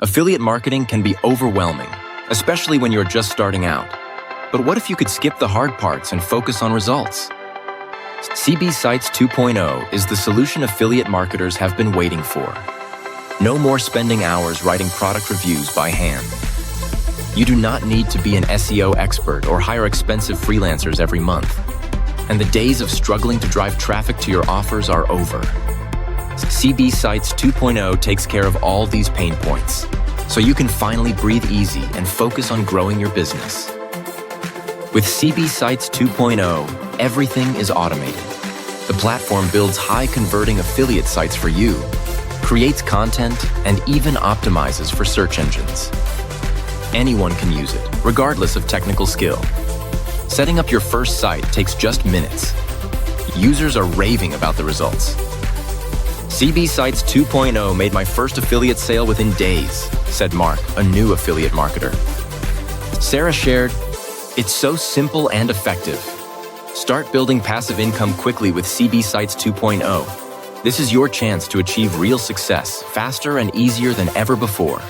Affiliate marketing can be overwhelming, especially when you're just starting out. But what if you could skip the hard parts and focus on results? CB Sites 2.0 is the solution affiliate marketers have been waiting for. No more spending hours writing product reviews by hand. You do not need to be an SEO expert or hire expensive freelancers every month. And the days of struggling to drive traffic to your offers are over. CB Sites 2.0 takes care of all these pain points, so you can finally breathe easy and focus on growing your business. With CB Sites 2.0, everything is automated. The platform builds high-converting affiliate sites for you, creates content, and even optimizes for search engines. Anyone can use it, regardless of technical skill. Setting up your first site takes just minutes. Users are raving about the results. CB Sites 2.0 made my first affiliate sale within days, said Mark, a new affiliate marketer. Sarah shared, "It's so simple and effective. Start building passive income quickly with CB Sites 2.0. This is your chance to achieve real success faster and easier than ever before."